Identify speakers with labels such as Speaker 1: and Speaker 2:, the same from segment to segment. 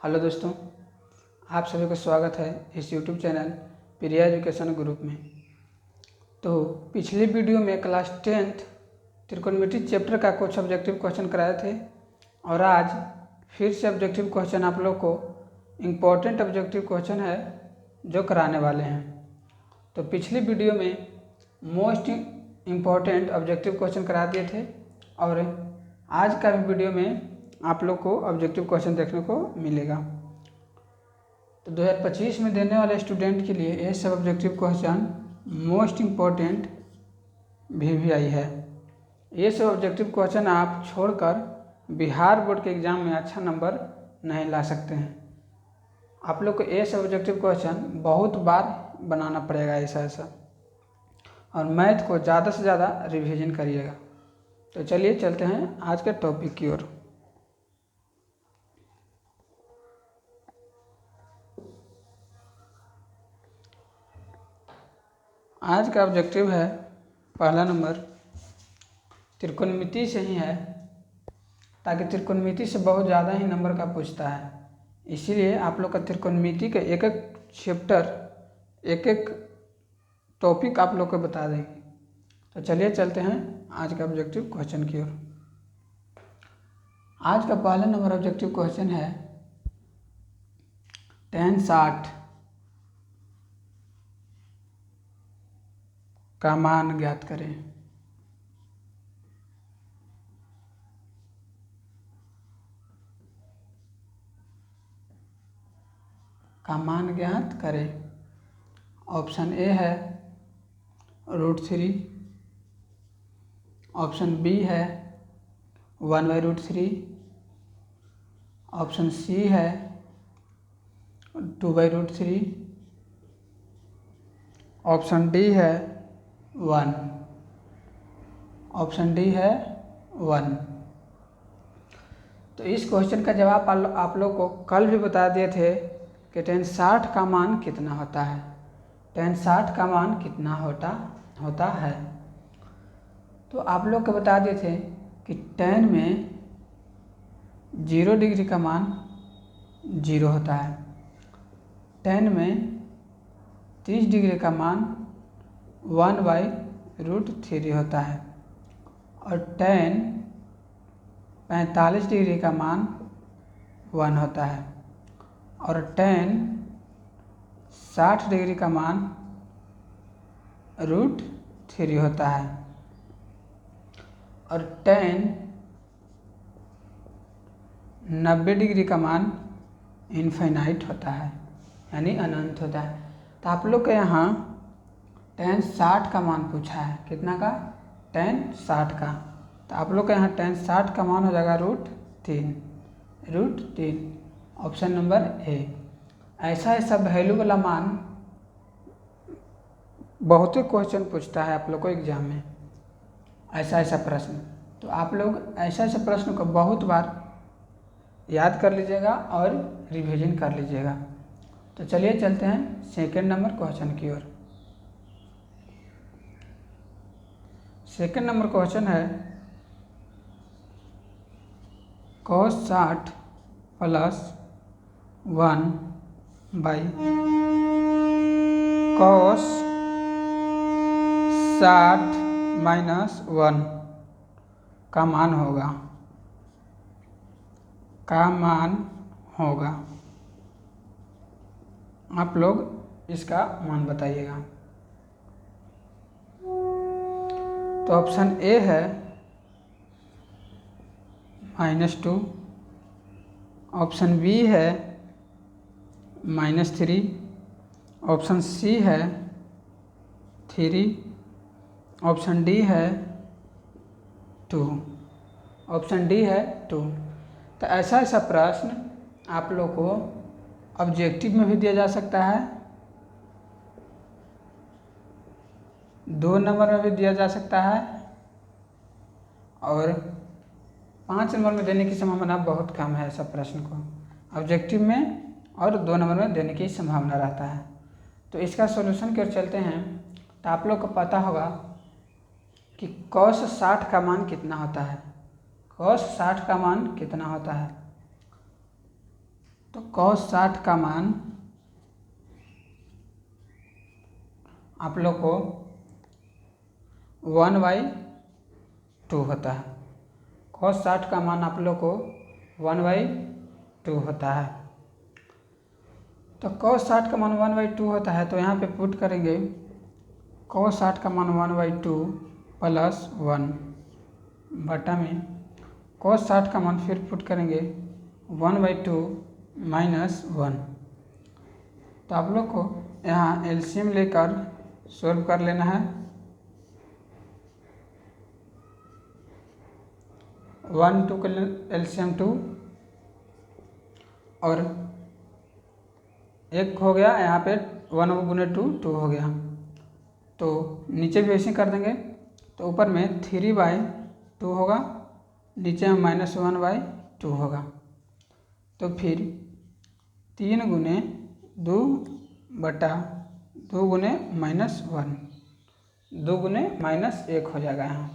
Speaker 1: Hello दोस्तों, आप सभी का स्वागत है इस यूट्यूब चैनल प्रिया एजुकेशन ग्रुप में। तो पिछली वीडियो में क्लास 10th त्रिकोणमिति चैप्टर का कुछ ऑब्जेक्टिव क्वेश्चन कराए थे और आज फिर से ऑब्जेक्टिव क्वेश्चन आप लोग को इम्पोर्टेंट ऑब्जेक्टिव क्वेश्चन है जो कराने वाले हैं। तो पिछली वीडियो में मोस्ट इम्पॉर्टेंट ऑब्जेक्टिव क्वेश्चन करा दिए थे और आज का भी वीडियो में आप लोग को ऑब्जेक्टिव क्वेश्चन देखने को मिलेगा। तो 2025 में देने वाले स्टूडेंट के लिए ये सब objective question most important VVI है। ये सब ऑब्जेक्टिव क्वेश्चन आप छोड़कर बिहार बोर्ड के एग्ज़ाम में अच्छा नंबर नहीं ला सकते हैं। आप लोग को ये सब ऑब्जेक्टिव क्वेश्चन बहुत बार बनाना पड़ेगा ऐसा और मैथ को ज़्यादा से ज़्यादा रिवीजन करिएगा। तो चलिए चलते हैं आज के टॉपिक की ओर। आज का ऑब्जेक्टिव है पहला नंबर त्रिकोणमिति से ही है, ताकि त्रिकोणमिति से बहुत ज़्यादा ही नंबर का पूछता है। इसीलिए आप लोग का त्रिकोणमिति के एक एक चैप्टर एक एक टॉपिक आप लोग को बता देंगे। तो चलिए चलते हैं आज का ऑब्जेक्टिव क्वेश्चन की ओर। आज का पहला नंबर ऑब्जेक्टिव क्वेश्चन है tan 60 का मान ज्ञात करें। का मान ज्ञात करें। ऑप्शन ए है √3, ऑप्शन बी है 1/√3, ऑप्शन सी है 2/√3, ऑप्शन डी है 1। ऑप्शन डी है 1। तो इस क्वेश्चन का जवाब आप लोग को कल भी बता दिए थे कि tan 60 का मान कितना होता है। tan 60 का मान कितना होता है। तो आप लोग को बता दिए थे कि tan में 0 डिग्री का मान 0 होता है, tan में 30 डिग्री का मान 1/√3 होता है और tan 45 डिग्री का मान 1 होता है और tan 60 डिग्री का मान √3 होता है और tan 90 डिग्री का मान इनफाइनाइट होता है, यानी अनंत होता है। तो आप लोग के यहाँ tan 60 का मान पूछा है। कितना का? tan 60 का। तो आप लोग के यहाँ tan 60 का मान हो जाएगा √3। Option number A. ऐसा वैल्यू वाला मान बहुत ही क्वेश्चन पूछता है आप लोग को एग्जाम में, ऐसा प्रश्न। तो आप लोग ऐसा प्रश्न को बहुत बार याद कर लीजिएगा और रिवीजन कर लीजिएगा। तो चलिए चलते हैं सेकंड नंबर क्वेश्चन की ओर। सेकंड नंबर क्वेश्चन है cos 60 + 1/cos 60 - 1 का मान होगा। आप लोग इसका मान बताइएगा। तो ऑप्शन ए है -2, ऑप्शन बी है -3, ऑप्शन सी है 3, ऑप्शन डी है 2। ऑप्शन डी है 2। तो ऐसा प्रश्न आप लोग को ऑब्जेक्टिव में भी दिया जा सकता है, 2 नंबर में भी दिया जा सकता है और 5 नंबर में देने की संभावना बहुत कम है। ऐसा प्रश्न को ऑब्जेक्टिव में और 2 नंबर में देने की संभावना रहता है। तो इसका सॉल्यूशन कर चलते हैं। तो आप लोग को पता होगा कि cos 60 का मान कितना होता है। cos 60 का मान कितना होता है। तो cos 60 का मान आप लोग को 1/2 होता है। cos 60 का मान आप लोग को 1/2 होता है। तो cos 60 का मान 1/2 होता है, तो यहाँ पे पुट करेंगे cos 60 का मान 1/2 प्लस 1 बटा में cos 60 का मान फिर पुट करेंगे 1/2 माइनस 1। तो आप लोग को यहाँ एलसीएम लेकर सॉल्व कर लेना है। 1 2 का एलसीएम 2 और एक हो गया, यहाँ पे 1 गुने 2 हो गया। तो नीचे भी ऐसे कर देंगे, तो ऊपर में 3/2 होगा, नीचे में -1/2 होगा। तो फिर 3 गुने 2 बटा 2 गुने -1, 2 गुने -1 हो जाएगा यहाँ।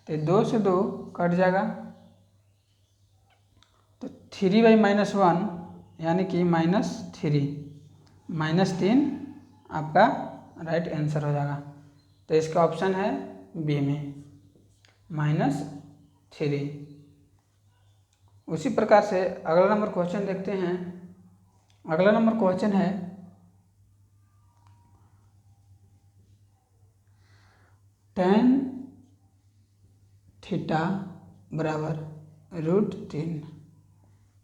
Speaker 1: तो 2 से 2 कट जाएगा, तो 3/-1 यानी कि -3 आपका राइट आंसर हो जाएगा। तो इसका ऑप्शन है बी में -3। उसी प्रकार से अगला नंबर क्वेश्चन देखते हैं। अगला नंबर क्वेश्चन है tan थीटा बराबर √3।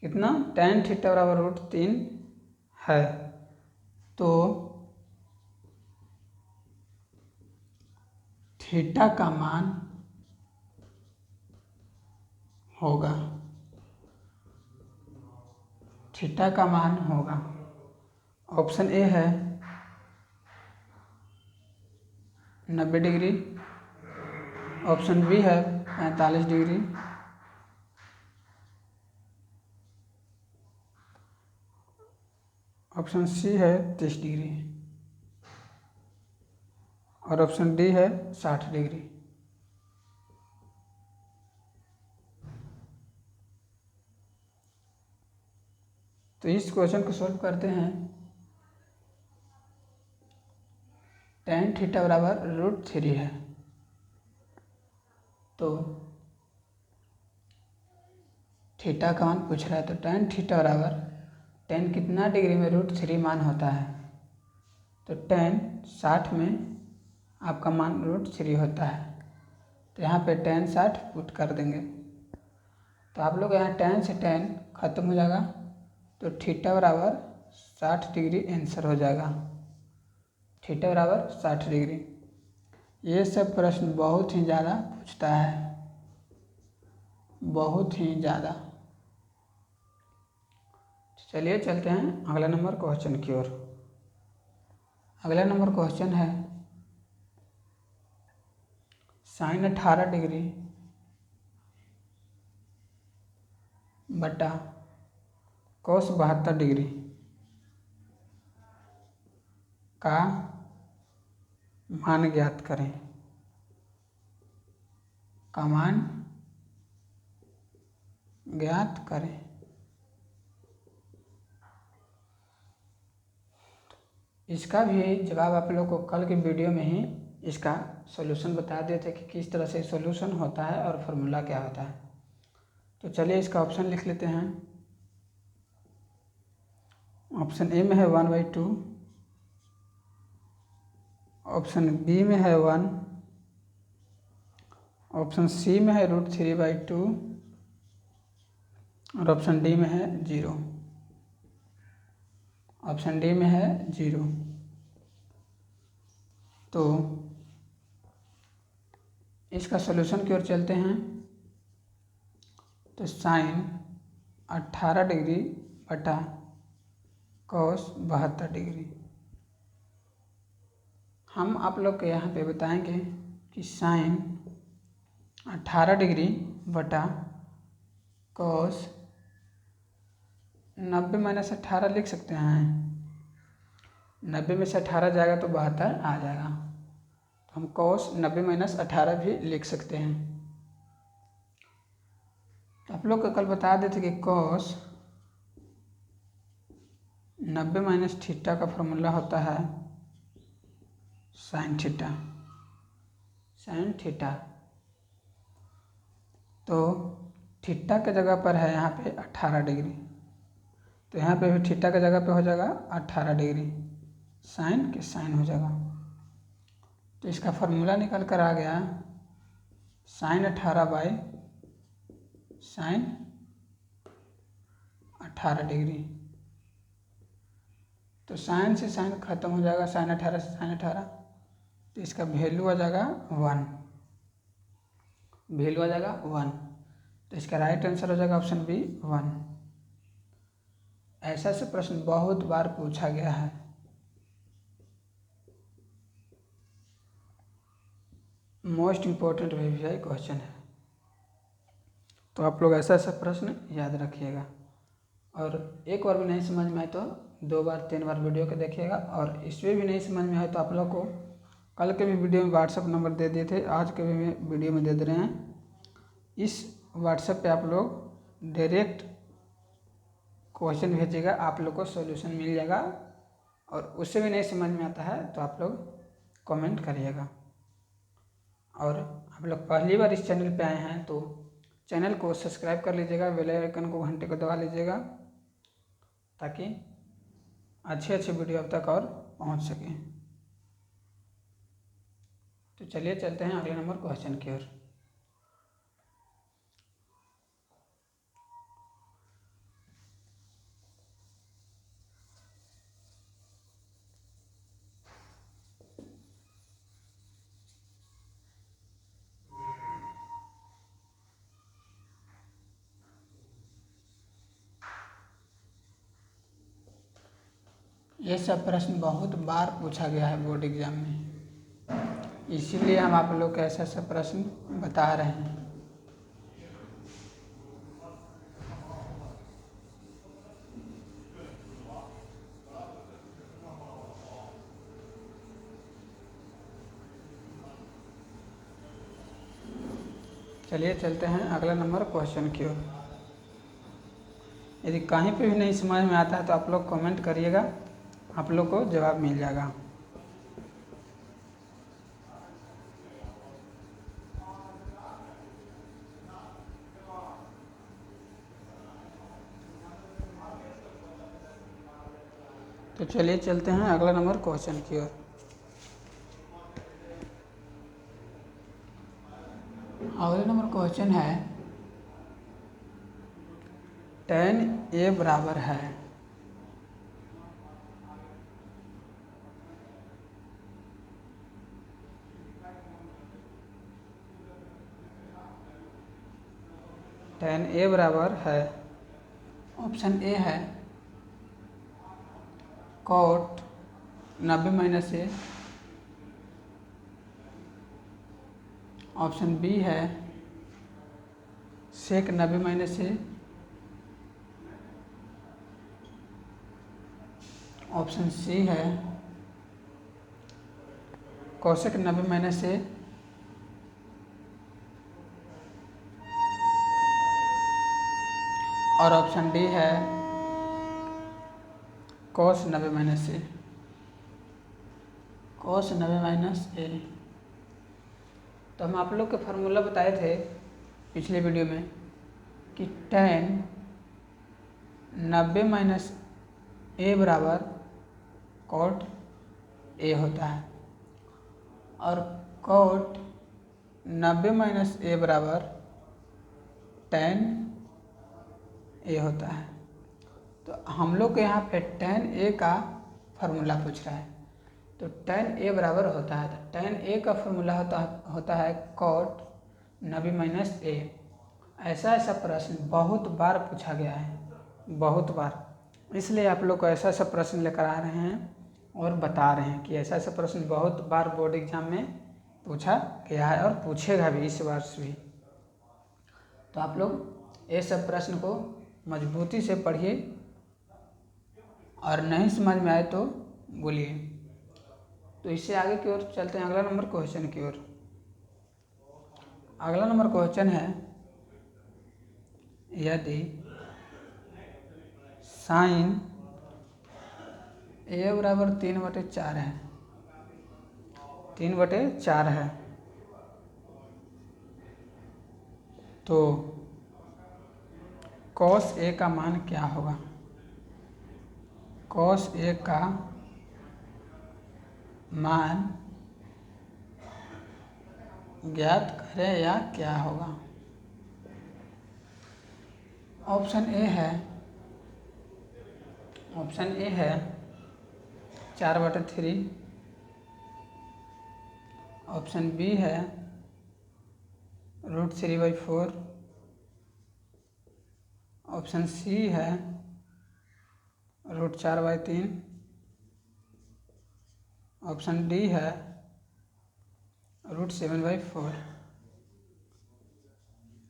Speaker 1: कितना? tan थीटा बराबर √3 है। तो थीटा का मान होगा, थीटा का मान होगा, ऑप्शन ए है 90 डिग्री, ऑप्शन बी है 45 डिग्री, ऑप्शन सी है 30 डिग्री और ऑप्शन डी है 60 डिग्री। तो इस क्वेश्चन को सॉल्व करते हैं। tan थीटा बराबर √3 है, तो थीटा का मान पूछ रहा है। तो tan थीटा बराबर tan कितना डिग्री में √3 मान होता है? तो tan 60 में आपका मान √3 होता है। तो यहाँ पे tan 60 पुट कर देंगे, तो आप लोग यहाँ tan से tan खत्म हो जाएगा, तो थीटा बराबर 60 डिग्री आंसर हो जाएगा। थीटा बराबर 60 डिग्री। ये सब प्रश्न बहुत ही ज़्यादा पूछता है, बहुत ही ज़्यादा। चलिए चलते हैं अगला नंबर क्वेश्चन की ओर। अगला नंबर क्वेश्चन है sin 18 डिग्री बटा cos 72 डिग्री का मान ज्ञात करें। का मान ज्ञात करें। इसका भी जवाब आप लोग को कल के वीडियो में ही इसका सॉल्यूशन बता दिए थे कि किस तरह से सॉल्यूशन होता है और फार्मूला क्या होता है। तो चलिए इसका ऑप्शन लिख लेते हैं। ऑप्शन ए में है 1/2, ऑप्शन बी में है 1, ऑप्शन सी में है √3/2 और ऑप्शन डी में है 0। ऑप्शन डी में है 0। तो इसका सॉल्यूशन की ओर चलते हैं। तो sin 18 डिग्री बटा cos 72 डिग्री, हम आप लोग के यहाँ पे बताएंगे कि sin 18 डिग्री बटा cos 90 - 18 लिख सकते हैं। 90 में से 18 जाएगा तो 72 आ जाएगा। तो हम cos 90 - 18 भी लिख सकते हैं। तो आप लोग को कल बता देते कि cos 90 माइनस थीटा का फॉर्मूला होता है साइन थीटा। साइन थीटा तो थीटा के जगह पर है यहाँ पे 18 डिग्री, तो यहाँ पे भी थीटा के जगह पे हो जाएगा 18 डिग्री, साइन के साइन हो जाएगा। तो इसका फॉर्मूला निकल कर आ गया साइन 18 बाई साइन 18 डिग्री। तो साइन से साइन खत्म हो जाएगा, साइन 18 से साइन 18, तो इसका वैल्यू आ जाएगा 1, वैल्यू आ जाएगा 1। तो इसका राइट आंसर हो जाएगा ऑप्शन बी 1। ऐसा से प्रश्न बहुत बार पूछा गया है। मोस्ट इम्पोर्टेंट वीवीआई क्वेश्चन है, तो आप लोग ऐसा ऐसा प्रश्न याद रखिएगा। और एक बार भी नहीं समझ में आए तो 2 बार 3 बार वीडियो को देखिएगा। और इसमें भी नहीं समझ में आए तो आप लोग को कल के भी वीडियो में व्हाट्सएप नंबर दे दिए थे, आज के भी वीडियो में दे दे रहे हैं। इस व्हाट्सएप पे आप लोग डायरेक्ट क्वेश्चन भेजिएगा, आप लोग को सॉल्यूशन मिल जाएगा। और उससे भी नहीं समझ में आता है तो आप लोग कमेंट करिएगा। और आप लोग पहली बार इस चैनल पे आए हैं तो चैनल को सब्सक्राइब कर लीजिएगा, बेल आइकन को घंटे को दबा लीजिएगा, ताकि अच्छे अच्छे वीडियो अब तक और पहुंच सकें। तो चलिए चलते हैं अगले नंबर क्वेश्चन की ओर। ये सब प्रश्न बहुत बार पूछा गया है बोर्ड एग्जाम में, इसीलिए हम आप लोग को ऐसा ऐसा प्रश्न बता रहे हैं। चलिए चलते हैं अगला नंबर क्वेश्चन की ओर। यदि कहीं पे भी नहीं समझ में आता है तो आप लोग कमेंट करिएगा, आप लोग को जवाब मिल जाएगा। तो चलिए चलते हैं अगला नंबर क्वेश्चन की ओर। अगला नंबर क्वेश्चन है tan a बराबर है tan a बराबर है, ऑप्शन ए है cot 90 माइनस ए, ऑप्शन बी है sec 90 माइनस ए, ऑप्शन सी है cosec 90 माइनस ए, और ऑप्शन डी है cos 90 माइनस ए, cos 90 माइनस ए। तो हम आप लोग के फार्मूला बताए थे पिछले वीडियो में कि tan 90 माइनस ए बराबर cot ए होता है, और cot 90 माइनस ए बराबर tan ए होता है। तो हम लोग के यहाँ पे tan ए का फार्मूला पूछ रहा है, तो tan ए बराबर होता है, तो tan ए का फार्मूला होता है cot 90 माइनस ए। ऐसा ऐसा प्रश्न बहुत बार पूछा गया है, बहुत बार, इसलिए आप लोग को ऐसा ऐसा प्रश्न लेकर आ रहे हैं और बता रहे हैं कि ऐसा ऐसा प्रश्न बहुत बार बोर्ड एग्जाम में पूछा गया है और पूछेगा भी इस वर्ष भी। तो आप लोग ये सब प्रश्न को मजबूती से पढ़िए, और नहीं समझ में आए तो बोलिए। तो इससे आगे की ओर चलते हैं अगला नंबर क्वेश्चन की ओर। अगला नंबर क्वेश्चन है यदि साइन ए बराबर 3/4 है, 3/4 है, तो cos A का मान क्या होगा? cos A का मान ज्ञात करें या क्या होगा? ऑप्शन ए है 4/3, ऑप्शन बी है √3/4, ऑप्शन सी है √4/3, ऑप्शन डी है √7/4।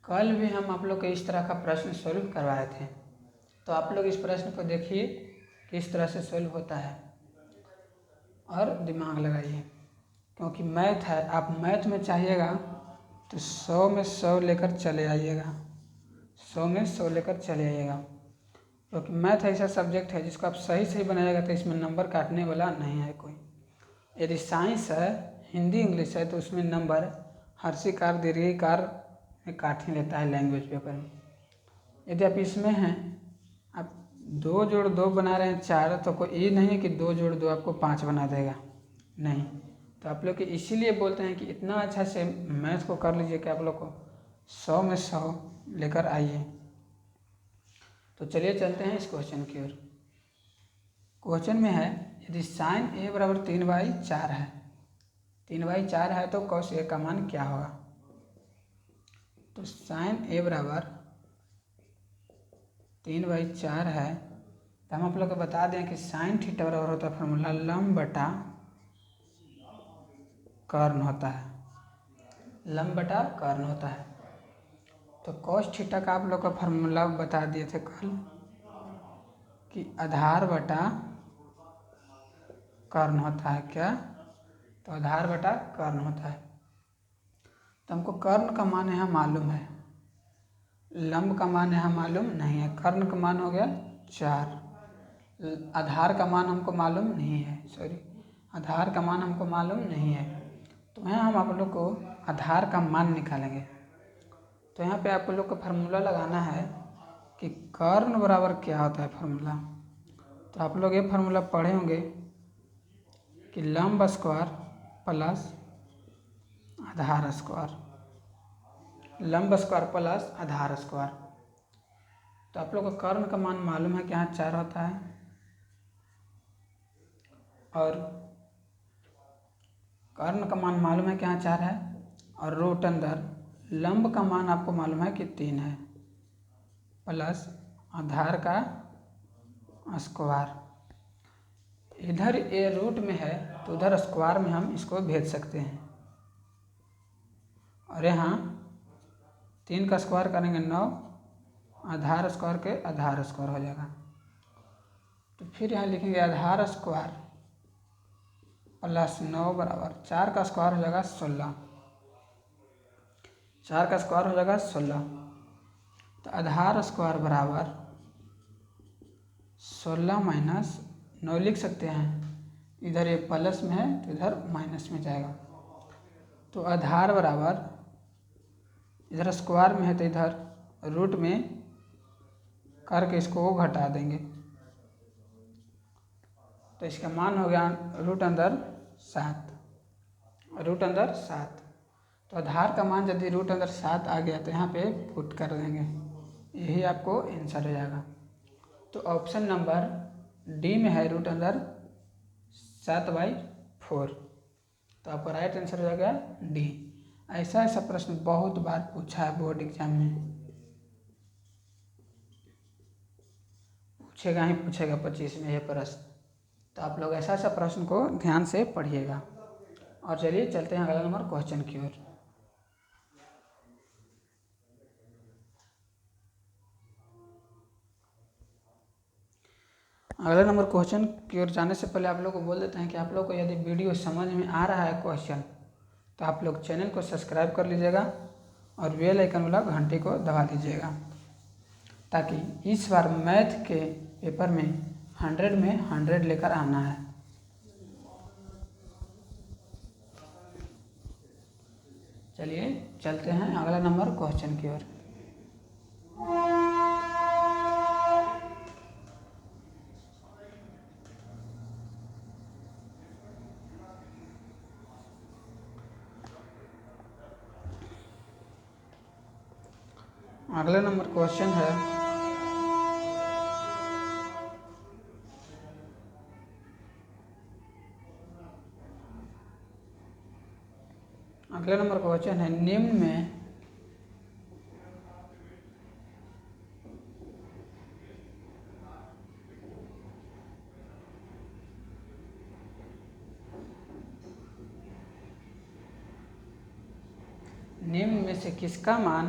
Speaker 1: कल भी हम आप लोग को इस तरह का प्रश्न सॉल्व करवाए थे, तो आप लोग इस प्रश्न को देखिए किस तरह से सॉल्व होता है और दिमाग लगाइए, क्योंकि मैथ है। आप मैथ में चाहिएगा तो 100 में 100 लेकर चले आइएगा, 100 में 100 लेकर चले आइएगा, क्योंकि मैथ ऐसा सब्जेक्ट है जिसको आप सही सही बनाइएगा तो इसमें नंबर काटने वाला नहीं है कोई। यदि साइंस है, हिंदी इंग्लिश है, तो उसमें नंबर हर्षिकार दीर्घिकार में काट ही लेता है लैंग्वेज पेपर में। यदि आप इसमें हैं, आप 2 जोड़ 2 बना रहे हैं 4, तो कोई ये नहीं है कि 2 जोड़ 2 आपको 5 बना देगा, नहीं। तो आप लोग के इसीलिए बोलते हैं कि इतना अच्छा से मैथ को कर लीजिए कि आप लोग को 100 में 100 लेकर आइए। तो चलिए चलते हैं इस क्वेश्चन की ओर। क्वेश्चन में है यदि साइन A बराबर 3/4 है, 3/4 है, तो cos A का मान क्या होगा? तो साइन A बराबर 3/4 है, तो हम आप लोग को बता दें कि साइन थीटा बराबर होता है फॉर्मूला लंब बटा कर्ण होता है, लंब बटा कर्ण होता है। तो cos थीटा का आप लोग का फार्मूला बता दिए थे कल कि आधार बटा कर्ण होता है। क्या? तो आधार बटा कर्ण होता है। तो हमको कर्ण का मान यहाँ मालूम है, लंब का मान यहाँ मालूम नहीं है। कर्ण का मान हो गया 4, आधार का मान हमको मालूम नहीं है, आधार का मान हमको मालूम नहीं है। तो यहाँ हम आप लोग को आधार का मान निकालेंगे। तो यहाँ पे आप लोग को फार्मूला लगाना है कि कर्ण बराबर क्या होता है फार्मूला। तो आप लोग ये फार्मूला पढ़े होंगे कि लंब स्क्वायर प्लस आधार स्क्वायर, लंब स्क्वायर प्लस आधार स्क्वायर। तो आप लोग को कर्ण का मान मालूम है कि यहाँ 4 होता है, और कर्ण का मान मालूम है कि यहाँ 4 है, और रूट अंदर लंब का मान आपको मालूम है कि 3 है, प्लस आधार का स्क्वायर। इधर ये रूट में है तो उधर स्क्वायर में हम इसको भेज सकते हैं, और यहाँ 3 का स्क्वायर करेंगे 9, आधार स्क्वायर के आधार स्क्वायर हो जाएगा। तो फिर यहाँ लिखेंगे आधार स्क्वायर प्लस 9 बराबर 4 का स्क्वायर हो जाएगा 16, 4 का स्क्वायर हो जाएगा 16। तो आधार स्क्वायर बराबर 16 माइनस 9 लिख सकते हैं, इधर ये प्लस में है तो इधर माइनस में जाएगा। तो आधार बराबर इधर स्क्वायर में है तो इधर रूट में करके इसको वो घटा देंगे, तो इसका मान हो गया रूट अंदर 7, रूट अंदर 7। तो आधार का मान यदि रूट अंदर 7 आ गया तो यहाँ पे पुट कर देंगे, यही आपको आंसर हो जाएगा। तो ऑप्शन नंबर डी में है रूट अंदर 7/4, तो आपका राइट आंसर हो जाएगा डी। ऐसा प्रश्न बहुत बार पूछा है बोर्ड एग्जाम में, पूछेगा ही पूछेगा 25 में ये प्रश्न। तो आप लोग ऐसा प्रश्न को ध्यान से पढ़िएगा। और चलिए चलते हैं अगला नंबर क्वेश्चन की ओर। अगला नंबर क्वेश्चन की ओर जाने से पहले आप लोग को बोल देते हैं कि आप लोग को यदि वीडियो समझ में आ रहा है क्वेश्चन, तो आप लोग चैनल को सब्सक्राइब कर लीजिएगा और बेल आइकन वाला घंटी को दबा दीजिएगा, ताकि इस बार मैथ के पेपर में 100 में 100 लेकर आना है। चलिए चलते हैं अगला नंबर क्वेश्चन की ओर। अगला नंबर क्वेश्चन है निम्न में से किसका मान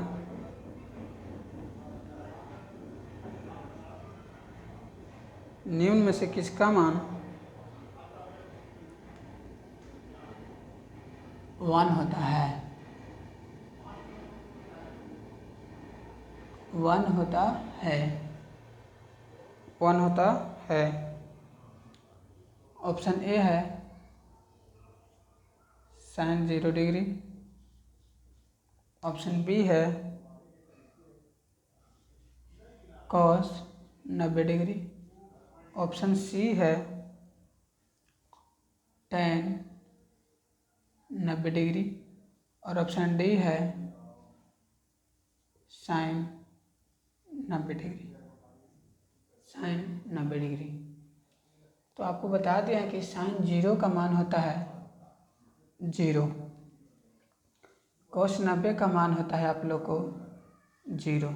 Speaker 1: वन होता है। ऑप्शन ए है साइन 0 डिग्री, ऑप्शन बी है कॉस 90 डिग्री, ऑप्शन सी है टेन 90 डिग्री और ऑप्शन डी है साइन 90 डिग्री। तो आपको बता दिया कि साइन 0 का मान होता है 0, कॉस 90 का मान होता है आप लोग को 0,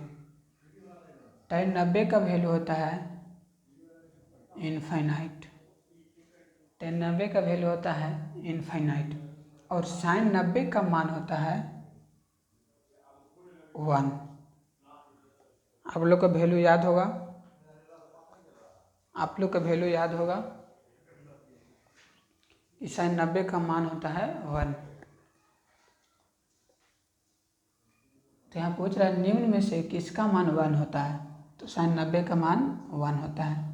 Speaker 1: टेन 90 का वैल्यू होता है इनफाइनाइट, और साइन 90 का मान होता है 1। आप लोग का वैल्यू याद होगा कि साइन 90 का मान होता है 1। तो यहाँ पूछ रहा है निम्न में से किसका मान 1 होता है, तो साइन 90 का मान 1 होता है।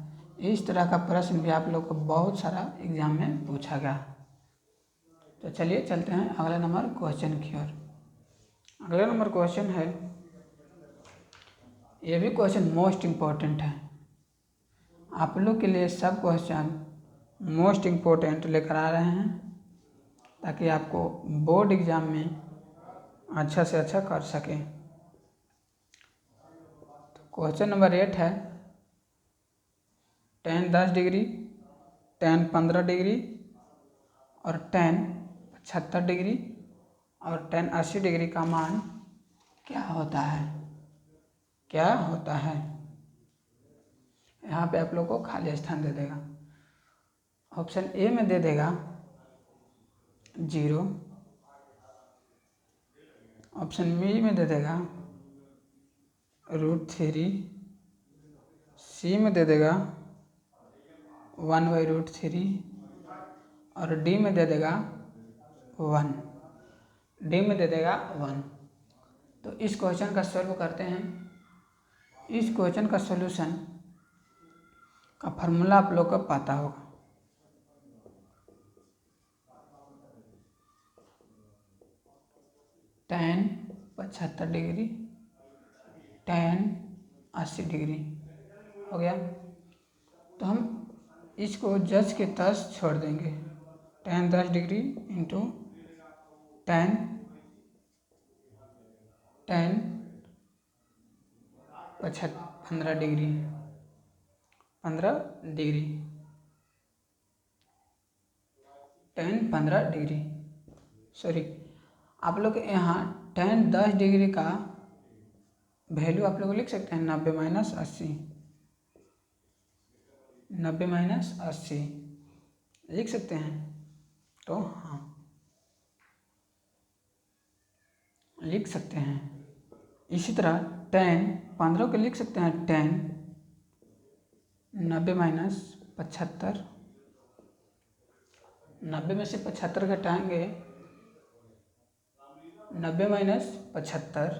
Speaker 1: इस तरह का प्रश्न भी आप लोग को बहुत सारा एग्जाम में पूछा गया। तो चलिए चलते हैं अगला नंबर क्वेश्चन की ओर। अगला नंबर क्वेश्चन है, ये भी क्वेश्चन मोस्ट इम्पोर्टेंट है। आप लोग के लिए सब क्वेश्चन मोस्ट इम्पोर्टेंट लेकर आ रहे हैं ताकि आपको बोर्ड एग्जाम में अच्छा से अच्छा कर सकें। तो क्वेश्चन नंबर 8 है, टेन 10 डिग्री, टेन 15 डिग्री और टेन 75 डिग्री और टेन 80 डिग्री का मान क्या होता है। यहाँ पे आप लोग को खाली स्थान दे देगा। ऑप्शन ए में दे देगा 0, ऑप्शन बी में दे देगा √3, सी में दे देगा 1/√3 और डी में दे देगा 1। तो इस क्वेश्चन का सॉल्व करते हैं। इस क्वेश्चन का सॉल्यूशन का फार्मूला आप लोग को पता होगा। टेन 75 डिग्री, टेन 80 डिग्री हो गया। तो हम इसको जज के तस छोड़ देंगे। Ten 10 degree into ten 15 degree, 15 degree sorry, आप लोग यहाँ टेन 10 डिग्री का वैल्यू आप लोग लिख सकते हैं 90-80 लिख सकते हैं। तो हाँ लिख सकते हैं। इसी तरह टेन 15 को लिख सकते हैं 90-75, 90 में से 75 घटाएंगे 90-75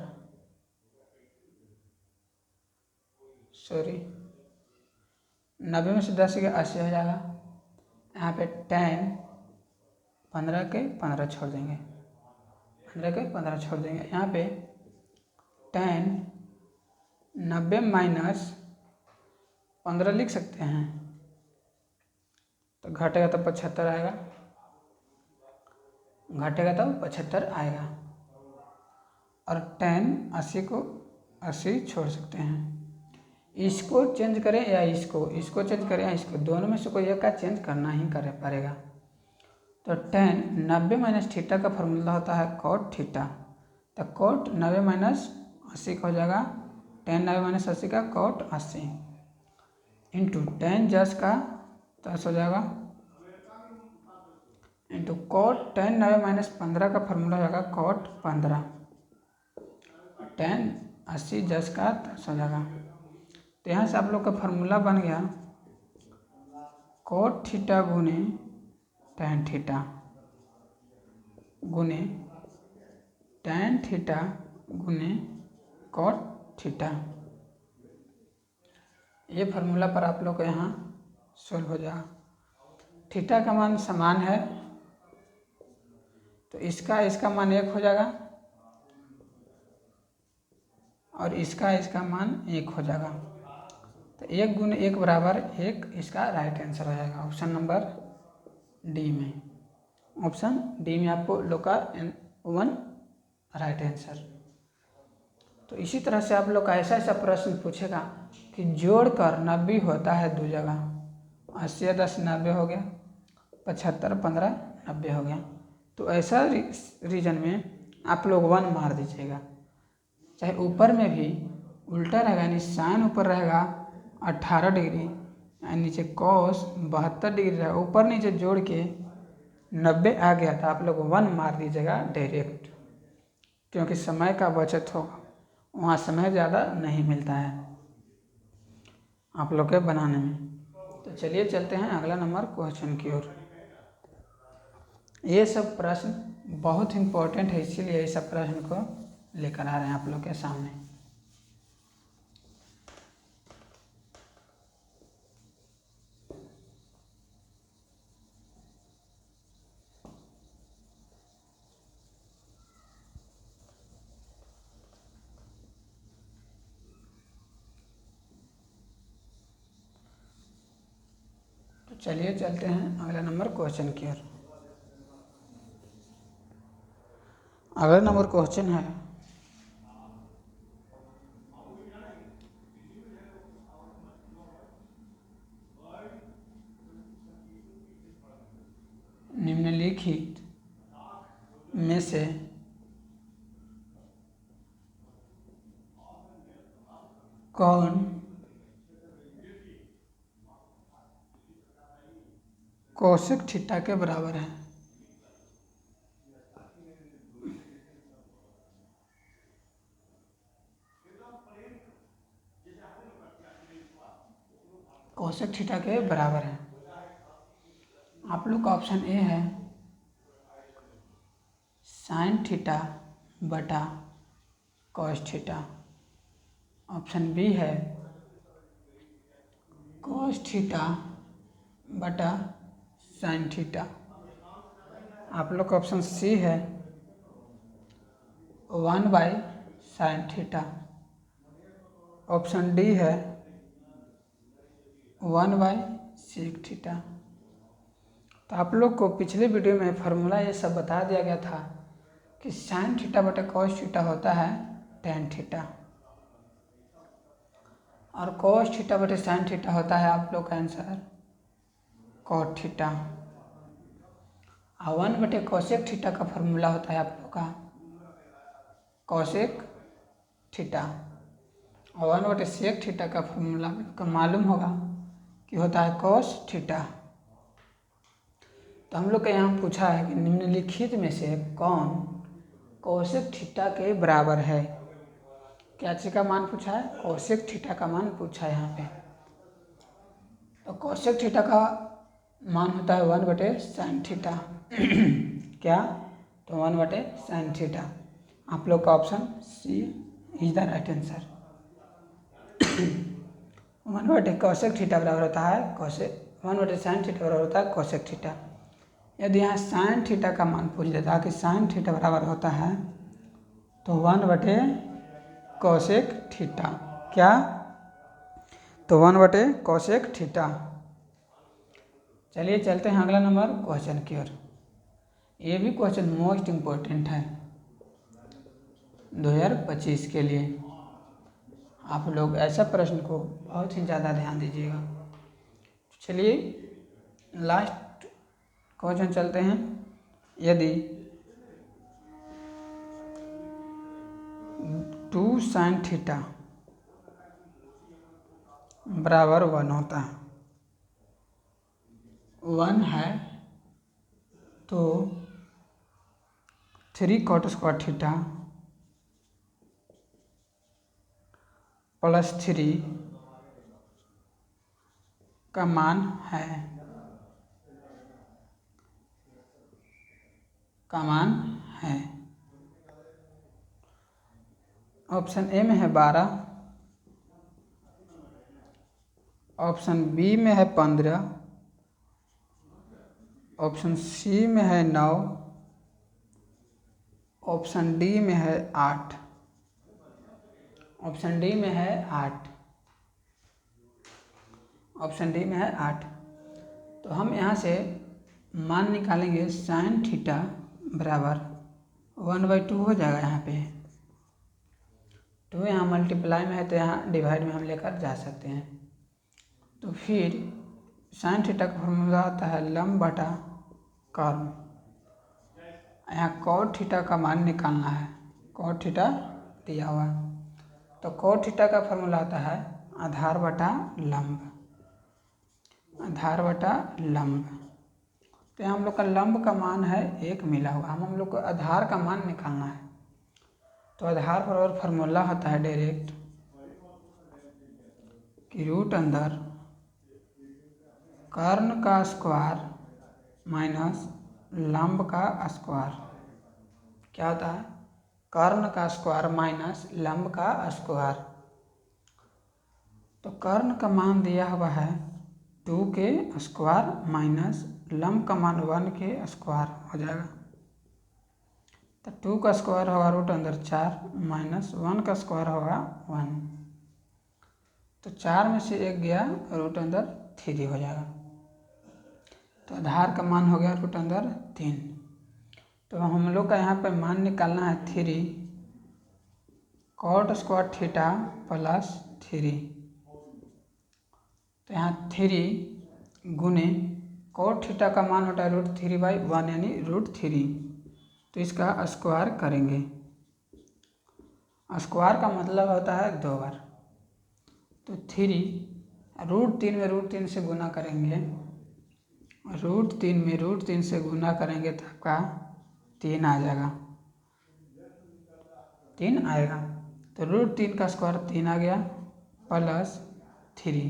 Speaker 1: सॉरी 90 में से 10 गया 80 हो जाएगा। यहाँ पे tan 15 के 15 छोड़ देंगे, 15 के 15 छोड़ देंगे। यहाँ पे tan 90 माइनस 15 लिख सकते हैं, तो घटेगा तो 75 आएगा, घटेगा तो 75 आएगा। और tan 80 को 80 छोड़ सकते हैं। इसको चेंज करें या इसको चेंज करें या इसको, दोनों में से कोई एक का चेंज करना ही पड़ेगा। तो tan 90 माइनस थीटा का फॉर्मूला होता है cot थीटा, तो cot 90 माइनस 80 का हो जाएगा tan 90 माइनस 80 का cot 80 इंटू tan 10 का 10 हो जाएगा इंटू cot tan 90 माइनस 15 का फॉर्मूला हो जाएगा cot 15, tan 80 10 का 10 हो जाएगा। तो यहाँ से आप लोग का फार्मूला बन गया cot थीटा गुने tan थीटा गुने tan थीटा गुने cot थीटा। ये फार्मूला पर आप लोग को यहाँ सोल्व हो जाएगा। थीटा का मान समान है तो इसका मान 1 हो जाएगा और इसका मान 1 हो जाएगा। तो 1 गुने 1 बराबर 1, इसका राइट आंसर हो जाएगा ऑप्शन नंबर डी में। ऑप्शन डी में आपको लोग का 1 राइट आंसर। तो इसी तरह से आप लोग का ऐसा प्रश्न पूछेगा कि जोड़कर 90 होता है 2 जगह, 80 10 90 हो गया, 75 15 90 हो गया। तो ऐसा रीजन में आप लोग 1 मार दीजिएगा। चाहे ऊपर में भी उल्टा रहेगा, यानी साइन ऊपर रहेगा 18 डिग्री, नीचे कॉस 72 डिग्री रहेगा, ऊपर नीचे जोड़ के 90 आ गया था, आप लोग 1 मार दीजिएगा डायरेक्ट, क्योंकि समय का बचत होगा, वहाँ समय ज़्यादा नहीं मिलता है आप लोग के बनाने में। तो चलिए चलते हैं अगला नंबर क्वेश्चन की ओर। ये सब प्रश्न बहुत इम्पोर्टेंट है, इसीलिए ये सब प्रश्न को लेकर आ रहे हैं आप लोग के सामने। तो चलिए चलते हैं अगला नंबर क्वेश्चन की ओर। अगला नंबर क्वेश्चन है निम्नलिखित में से कौन कोसेक थीटा के बराबर है। कोसेक थीटा के बराबर है। आप लोग का ऑप्शन ए है साइन थीटा बटा कॉस थीटा, ऑप्शन बी है कॉस थीटा बटा साइन थीटा, आप लोग का ऑप्शन सी है 1/sin थीटा, ऑप्शन डी है 1/sec थीटा। तो आप लोग को पिछले वीडियो में फार्मूला ये सब बता दिया गया था कि साइन थीटा बटा कॉस थीटा होता है tan थीटा, और कॉस थीटा बटे साइन थीटा होता है आप लोग का आंसर cot थीटा, और 1 बटे कोसेक थीटा का फॉर्मूला होता है आप लोग का कोसेक थीटा, और 1 बटे सेक थीटा का फॉर्मूला का मालूम होगा कि होता है cos थीटा। तो हम लोग का यहाँ पूछा है कि निम्नलिखित में से कौन कोसेक थीटा के बराबर है। क्या चीज़ का मान पूछा है? कोसेक थीटा का मान पूछा है यहाँ पे। तो कोसेक थीटा का मान होता है 1/sin थीटा क्या? तो 1/sin थीटा। आप लोग का option C is the right answer. 1/cosec theta बराबर होता है 1/sin थीटा बराबर होता है cosec थीटा। यदि यहाँ sin थीटा का मान पूछ देता कि sin थीटा बराबर होता है तो 1/cosec थीटा, क्या? तो 1/cosec थीटा। चलिए चलते हैं अगला नंबर क्वेश्चन की ओर। ये भी क्वेश्चन मोस्ट इम्पोर्टेंट है 2025 के लिए। आप लोग ऐसा प्रश्न को बहुत ही ज़्यादा ध्यान दीजिएगा। चलिए लास्ट क्वेश्चन चलते हैं। यदि 2 sin थीटा बराबर 1 होता है, 1 है तो 3 cot स्क्वायर थीटा प्लस 3 का मान है। ऑप्शन ए में है 12, ऑप्शन बी में है 15, ऑप्शन सी में है 9, ऑप्शन डी में है 8। ऑप्शन डी में है 8। ऑप्शन डी में है 8। तो हम यहाँ से मान निकालेंगे sin थीटा बराबर 1/2 हो जाएगा। यहाँ पे 2 यहाँ मल्टीप्लाई में है तो यहाँ डिवाइड में हम लेकर जा सकते हैं। तो फिर sin थीटा का फॉर्मूला आता है लंब बटा कर्म। यहाँ cot थीटा का मान निकालना है, cot थीटा दिया हुआ है तो cot थीटा का फॉर्मूला आता है आधार बटा लंब, आधार बटा लंब। तो यहाँ हम लोग का लंब का मान है 1 मिला हुआ, हम लोग को आधार का मान निकालना है। तो आधार पर फॉर्मूला होता है डायरेक्ट कि रूट अंदर कर्ण का स्क्वायर माइनस लंब का स्क्वायर। क्या होता है? कर्ण का स्क्वायर माइनस लंब का स्क्वायर। तो कर्ण का मान दिया हुआ है 2 के स्क्वायर माइनस लंब का मान 1 के स्क्वायर हो जाएगा। तो 2 का स्क्वायर होगा रूट अंदर 4 माइनस 1 का स्क्वायर होगा 1। तो 4 में से 1 गया रूट अंदर 3 हो जाएगा। तो आधार का मान हो गया रूट अंदर 3। तो हम लोग का यहाँ पे मान निकालना है 3 cot स्क्वायर थीटा प्लस 3। तो यहाँ 3 गुने cot थीटा का मान होता है √3/1 यानी √3। तो इसका स्क्वायर करेंगे। स्क्वायर का मतलब होता है 2 बार। तो 3 √3 में √3 से गुना करेंगे, √3 में √3 से गुना करेंगे तो आपका 3 आ जाएगा, 3 आएगा। तो √3 का स्क्वायर 3 आ गया प्लस 3।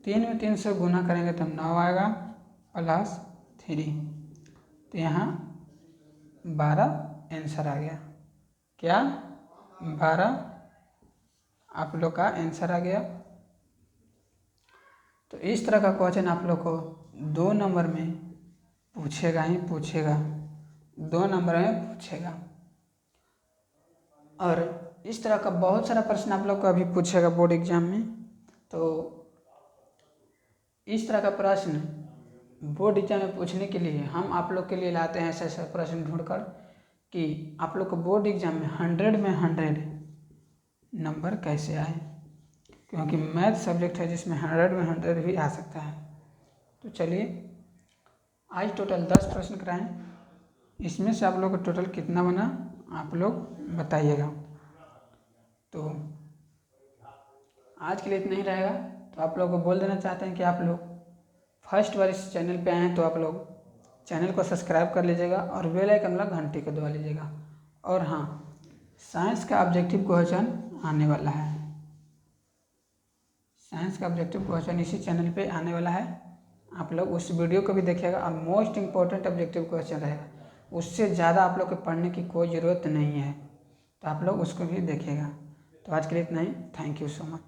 Speaker 1: 3 में 3 से गुना करेंगे तो 9 आएगा प्लस 3। तो यहाँ 12 आंसर आ गया। क्या? 12 आप लोग का आंसर आ गया। तो इस तरह का क्वेश्चन आप लोग को 2 नंबर में पूछेगा ही पूछेगा, 2 नंबर में पूछेगा। और इस तरह का बहुत सारा प्रश्न आप लोग को अभी पूछेगा बोर्ड एग्जाम में। तो इस तरह का प्रश्न बोर्ड एग्जाम में पूछने के लिए हम आप लोग के लिए लाते हैं ऐसे प्रश्न ढूंढकर कि आप लोग को बोर्ड एग्जाम में 100 में 100 नंबर कैसे आए, क्योंकि मैथ सब्जेक्ट है जिसमें 100 में 100 भी आ सकता है। तो चलिए आज टोटल 10 प्रश्न कराएं, इसमें से आप लोग को टोटल कितना बना आप लोग बताइएगा। तो आज के लिए इतना ही रहेगा। तो आप लोग को बोल देना चाहते हैं कि आप लोग फर्स्ट बार इस चैनल पे आए हैं तो आप लोग चैनल को सब्सक्राइब कर लीजिएगा और बेल आइकन वाला घंटी को दबा लीजिएगा। और हाँ, साइंस का ऑब्जेक्टिव क्वेश्चन आने वाला है, साइंस का ऑब्जेक्टिव क्वेश्चन इसी चैनल पे आने वाला है। आप लोग उस वीडियो को भी देखिएगा और मोस्ट इम्पोर्टेंट ऑब्जेक्टिव क्वेश्चन रहेगा, उससे ज़्यादा आप लोग को पढ़ने की कोई ज़रूरत नहीं है। तो आप लोग उसको भी देखिएगा। तो आज के लिए इतना ही। Thank you so much.